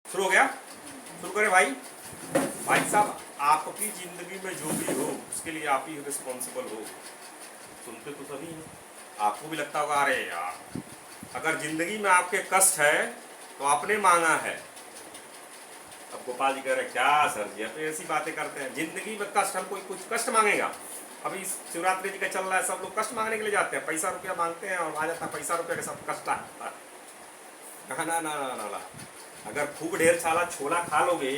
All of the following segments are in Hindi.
शुरू हो गया? शुरू करें भाई। भाई साहब, आपकी जिंदगी में जो भी हो उसके लिए आप ही रिस्पॉन्सिबल हो। सुनते तो सभी हैं, आपको भी लगता होगा अरे यार, अगर जिंदगी में आपके कष्ट है तो आपने मांगा है। अब गोपाल जी कह रहे क्या सर जी, अब ऐसी बातें करते हैं। जिंदगी में कष्ट, हम कोई कुछ कष्ट मांगेगा? अभी शिवरात्रि जी का चल रहा है, सब लोग कष्ट मांगने के लिए जाते हैं, पैसा रुपया मांगते हैं और आ जाता है पैसा रुपया के सब कष्ट आता है। ना ना ना ना ना, अगर खूब ढेर सारा छोला खा लोगे,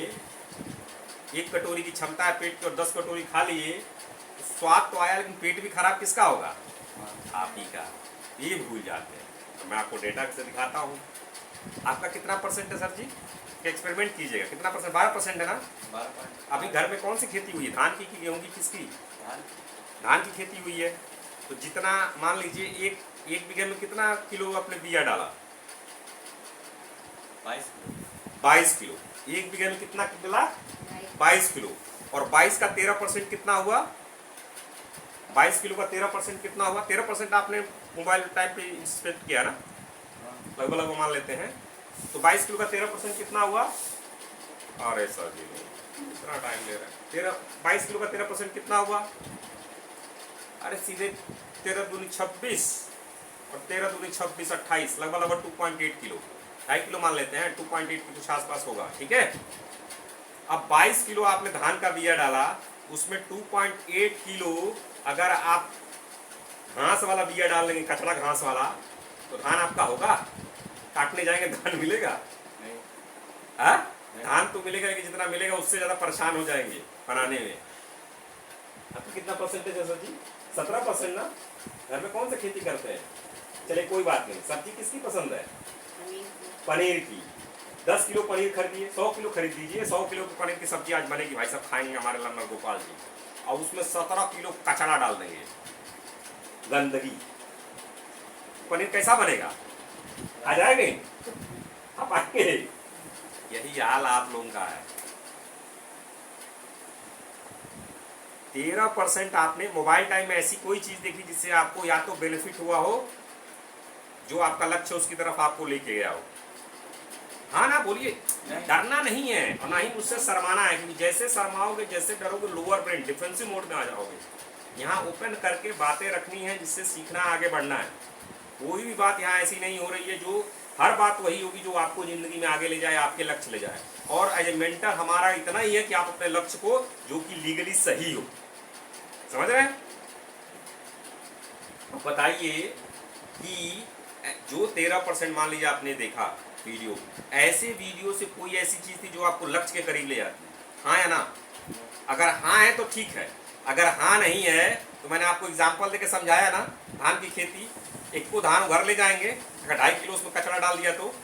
एक कटोरी की क्षमता है पेट की और 10 कटोरी खा लिए तो स्वाद तो आया, लेकिन पेट भी खराब किसका होगा? आप ही का। ये भूल जाते हैं। तो मैं आपको डेटा से दिखाता हूँ। आपका कितना परसेंट है सर जी? एक्सपेरिमेंट कीजिएगा। कितना परसेंट? 12% है ना? 12। अभी घर में कौन सी खेती हुई है? धान की गेहूँ की, किसकी? धान की खेती हुई है। तो जितना मान लीजिए एक बीघे में कितना किलो आपने बिया डाला? 22 किलो। एक बीघे में कितना डाला? 22 किलो। और 22 का 13% कितना हुआ? 22 किलो का 13% कितना हुआ? 13% आपने मोबाइल टाइम पे स्पेंड किया ना, लगभग मान लेते हैं। तो 22 किलो का 13% कितना हुआ? अरे सर जी इतना टाइम ले रहा है। 22 किलो का 13% कितना हुआ? अरे सीधे 13 दूनी 26 और 13 दूनी 26 28, लगभग 2.8 किलो, 2.5 किलो मान लेते हैं, 2.8 के कुछ आसपास होगा। ठीक है। अब 22 किलो आपने धान का बिया डाला, उसमें 2.8 किलो अगर आप घास वाला बिया डाल लेंगे, कचड़ा घास वाला, तो धान आपका होगा? काटने जाएंगे धान मिलेगा? हाँ, धान तो मिलेगा, लेकिन जितना मिलेगा उससे ज्यादा परेशान हो जाएंगे बनाने में। आपको कितना परसेंटेज है सर जी? 17% ना? घर में कौन सा खेती करते हैं? चलिए कोई बात नहीं। सब्जी किसकी पसंद है? पनीर की। 10 किलो पनीर खरीदिए, 100 किलो खरीद लीजिए। 100 किलो की पनीर की सब्जी आज बनेगी, भाई साहब खाएंगे हमारे लम्बर गोपाल जी। और उसमें 17 किलो कचड़ा डाल देंगे, गंदगी। पनीर कैसा बनेगा? आ जाएंगे? आप आएंगे? यही हाल आप लोगों का है। 13% आपने मोबाइल टाइम में ऐसी कोई चीज देखी जिससे आपको या तो बेनिफिट हुआ हो, जो आपका लक्ष्य उसकी तरफ आपको लेके गया हो? हाँ ना, बोलिए। डरना नहीं है और ना ही मुझसे शर्माना है, क्योंकि जैसे शर्माओगे, जैसे डरोगे, लोअर ब्रेन डिफेंसिव मोड में आ जाओगे। यहाँ ओपन करके बातें रखनी है जिससे सीखना, आगे बढ़ना है। कोई भी बात यहाँ ऐसी नहीं हो रही है जो, हर बात वही होगी जो आपको जिंदगी में आगे ले जाए, आपके लक्ष्य ले जाए। और एज ए मेंटर हमारा इतना ही है कि आप अपने लक्ष्य को, जो कि लीगली सही हो, समझ रहे हैं? बताइए कि जो 13% मान लीजिए आपने देखा वीडियो, ऐसे वीडियो से कोई ऐसी चीज थी जो आपको लक्ष्य के करीब ले जाती? हाँ या ना? अगर हाँ है तो ठीक है, अगर हाँ नहीं है तो मैंने आपको एग्जांपल देके समझाया ना। धान की खेती, एक को धान घर ले जाएंगे, अगर 2.5 किलो उसमें कचरा डाल दिया तो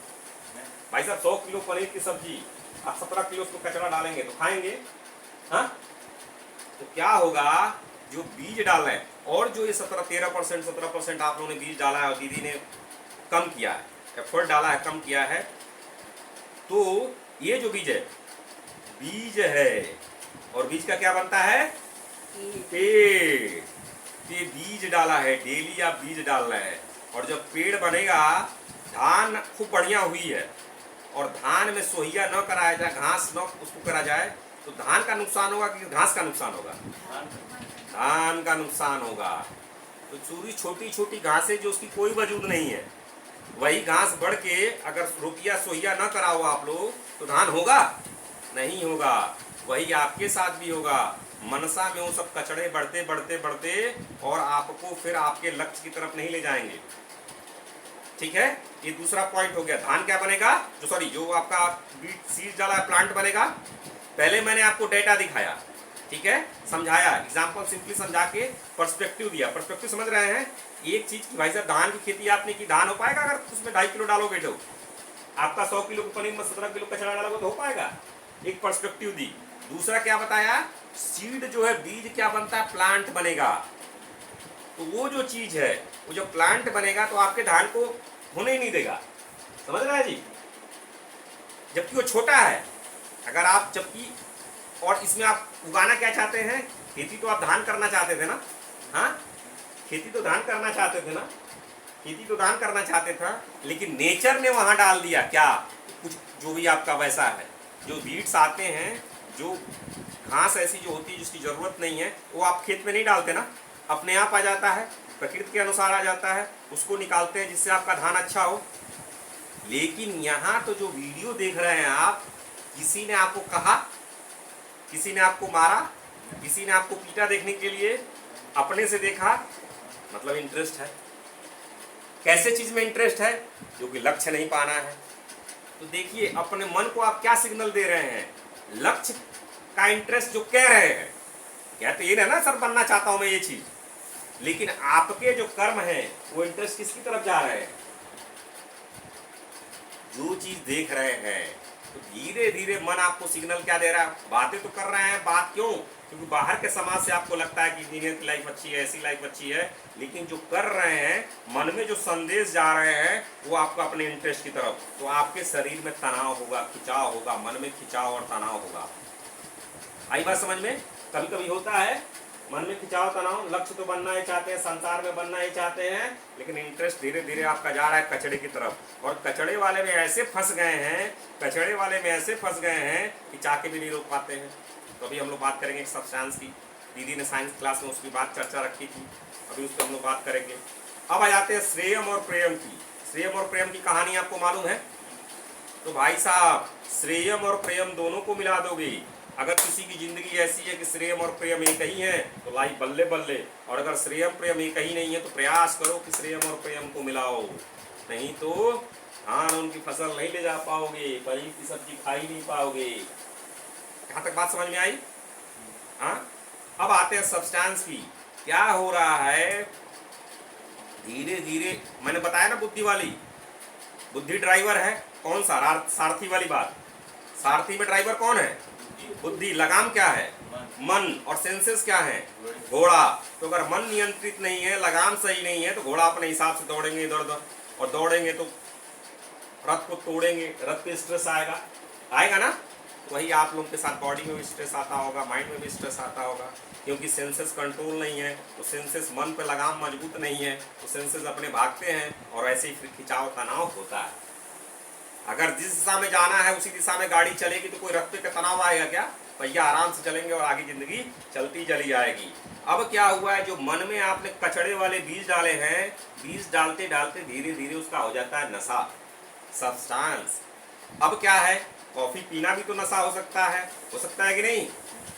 भाई साहब 100 किलो पनीर की सब्जी, आप 17 किलो उसमें कचरा डालेंगे तो खाएंगे? हाँ, तो क्या होगा? जो बीज डाल रहे हैं, और जो ये 17% आप लोगों ने बीज डाला है और दीदी ने कम किया है, एफर्ट डाला है, कम किया है, तो ये जो बीज है और बीज का क्या बनता है? पेड़। ये बीज डाला है, डेली आप बीज डाल रहे हैं, और जब पेड़ बनेगा, धान खूब बढ़िया हुई है और धान में सोहिया न कराया जाए, घास न उसको करा जाए, तो धान का नुकसान होगा कि घास का नुकसान होगा? धान का नुकसान होगा। तो चूरी छोटी छोटी घासें जो उसकी कोई वजूद नहीं है, वही घास बढ़ के अगर रोपिया सोहिया न कराओ आप लोग, तो धान होगा? नहीं होगा। वही आपके साथ भी होगा। मनसा में वो सब कचड़े बढ़ते बढ़ते बढ़ते और आपको फिर आपके लक्ष्य की तरफ नहीं ले जाएंगे। ठीक है, ये दूसरा पॉइंट हो गया। धान क्या बनेगा? जो आपका बीट सीड डाला है, प्लांट बनेगा। पहले मैंने आपको डेटा दिखाया, ठीक है, समझाया, एग्जाम्पल सिंपली समझा के पर्सपेक्टिव दिया। पर्सपेक्टिव समझ रहे हैं? एक चीज की भाई साहब, धान की खेती आपने की, धान हो पाएगा अगर उसमें 2.5 किलो डालोगे तो? आपका 100 किलो के पनीर में 17 किलो कचरा डालोगे तो हो पाएगा? एक पर्सपेक्टिव दी। दूसरा क्या बताया? सीड जो है, बीज क्या बनता है? प्लांट बनेगा। तो वो जो चीज है, वो जो प्लांट बनेगा तो आपके धान को होने ही नहीं देगा। समझ रहे हैं जी? जबकि वो छोटा है। अगर आप जबकि, और इसमें आप उगाना क्या चाहते हैं? खेती तो आप धान करना चाहते थे ना? हाँ, खेती तो धान करना चाहते थे ना? खेती तो धान करना चाहते था, लेकिन नेचर ने वहां डाल दिया क्या? कुछ जो भी आपका वैसा है, जो वीड्स आते हैं, जो घास ऐसी जो होती है जिसकी ज़रूरत नहीं है, वो आप खेत में नहीं डालते ना, अपने आप आ जाता है, प्रकृति के अनुसार आ जाता है, उसको निकालते हैं जिससे आपका धान अच्छा हो। लेकिन यहाँ तो जो वीडियो देख रहे हैं आप, किसी ने आपको कहा, किसी ने आपको मारा, किसी ने आपको पीटा देखने के लिए, अपने से देखा, मतलब इंटरेस्ट है। कैसे चीज में इंटरेस्ट है? जो कि लक्ष्य नहीं पाना है। तो देखिए अपने मन को आप क्या सिग्नल दे रहे हैं? लक्ष्य का इंटरेस्ट जो कह रहे हैं, क्या तो ये ना सर बनना चाहता हूं मैं ये चीज, लेकिन आपके जो कर्म है वो इंटरेस्ट किसकी तरफ जा रहे हैं? जो चीज देख रहे हैं, तो धीरे धीरे मन आपको सिग्नल क्या दे रहा है? बातें तो कर रहे हैं, बात क्यों? क्योंकि बाहर के समाज से आपको लगता है कि इंजीनियर की लाइफ अच्छी है, ऐसी लाइफ अच्छी है, लेकिन जो कर रहे हैं, मन में जो संदेश जा रहे हैं वो आपको अपने इंटरेस्ट की तरफ, तो आपके शरीर में तनाव होगा, खिंचाव होगा, मन में खिंचाव और तनाव होगा। आई बात समझ में? कभी कभी होता है मन में खिंचाव तनाव, लक्ष्य तो बनना ही चाहते हैं, संसार में बनना ही चाहते हैं, लेकिन इंटरेस्ट धीरे धीरे आपका जा रहा है कचड़े की तरफ, और कचड़े वाले में ऐसे फंस गए हैं, कचड़े वाले में ऐसे फंस गए हैं कि चाके भी नहीं रोक पाते हैं। तो अभी हम लोग बात करेंगे एक सब्सटेंस की, दीदी ने साइंस क्लास में उसकी बात चर्चा रखी थी, अभी उस पर हम लोग बात करेंगे। अब आ जाते हैं श्रेयम और प्रेम की। श्रेयम और प्रेम की कहानी आपको मालूम है? तो भाई साहब, श्रेयम और प्रेम दोनों को मिला दोगे। अगर किसी की जिंदगी ऐसी है कि श्रेयम और प्रेम एक ही है तो लाइफ बल्ले बल्ले, और अगर श्रेयम प्रेम एक ही नहीं है तो प्रयास करो कि श्रेयम और प्रेम को मिलाओ, नहीं तो धान उनकी फसल नहीं ले जा पाओगे, पनीर की सब्जी खा ही नहीं पाओगे। यहाँ तक बात समझ में आई? हाँ, अब आते हैं सब्सटेंस की। क्या हो रहा है? धीरे धीरे मैंने बताया ना, बुद्धि वाली, बुद्धि ड्राइवर है। कौन सा? सारथी वाली बात। सारथी में ड्राइवर कौन है? बुद्धि। लगाम क्या है? मन। और सेंसेस क्या है? घोड़ा। तो अगर मन नियंत्रित नहीं है, लगाम सही नहीं है, तो घोड़ा अपने हिसाब से दौड़ेंगे इधर उधर, और दौड़ेंगे तो रथ को तोड़ेंगे, रथ पे स्ट्रेस आएगा, आएगा ना? वही आप लोगों के साथ बॉडी में भी स्ट्रेस आता होगा, माइंड में भी स्ट्रेस आता होगा, क्योंकि सेंसेस कंट्रोल नहीं है, तो सेंसेस मन पे लगाम मजबूत नहीं है, तो सेंसेस अपने भागते हैं, और ऐसे ही फिर खिंचाव तनाव होता है। अगर जिस दिशा में जाना है उसी दिशा में गाड़ी चलेगी तो कोई रास्ते का तनाव आएगा क्या? भैया आराम से चलेंगे और आगे जिंदगी चलती चली जाएगी। अब क्या हुआ है, जो मन में आपने कचड़े वाले बीज डाले हैं, बीज डालते डालते धीरे धीरे उसका हो जाता है नशा, सब्सटेंस। अब क्या है, कॉफी पीना भी तो नशा हो सकता है कि नहीं?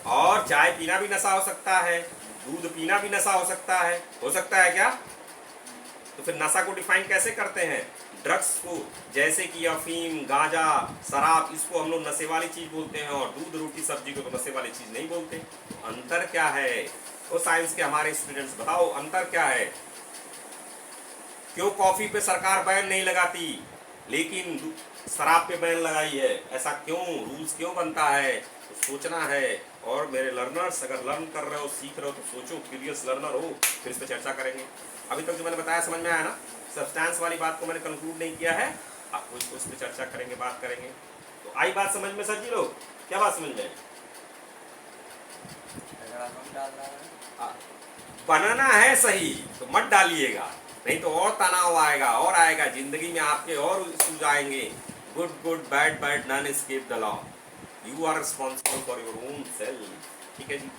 और चाय पीना भी नशा हो सकता है, दूध पीना भी नशा हो सकता है क्या? तो फिर नशा को डिफाइन कैसे करते हैं? ड्रग्स को, जैसे कि अफीम, गांजा, शराब, इसको हम लोग नशे वाली चीज बोलते हैं, और दूध रोटी सब्जी को तो नशे वाली चीज नहीं बोलते। अंतर क्या है? वो साइंस के हमारे स्टूडेंट्स बताओ, अंतर क्या है? क्यों कॉफी पे सरकार बैन नहीं लगाती लेकिन शराब पे बैन लगाई है? ऐसा क्यों? रूल्स क्यों बनता है? तो सोचना है। और मेरे लर्नर्स, अगर लर्न कर रहे हो, सीख रहे हो, तो सोचो, क्यूरियस लर्नर हो, फिर इस पर चर्चा करेंगे। अभी तक जो मैंने बताया समझ में आया ना? सब्सटेंस वाली बात को मैंने कंक्लूड नहीं किया है, आपको इसको इस पर चर्चा करेंगे, बात करेंगे। तो आई बात समझ में सर जी लोग? क्या बात समझ में? बनाना है सही तो मत डालिएगा, नहीं तो और तनाव आएगा, और आएगा जिंदगी में आपके, और इश्यूज आएंगे। Good good, bad bad, none escape the law. You are responsible for your own self. ठीक है जी।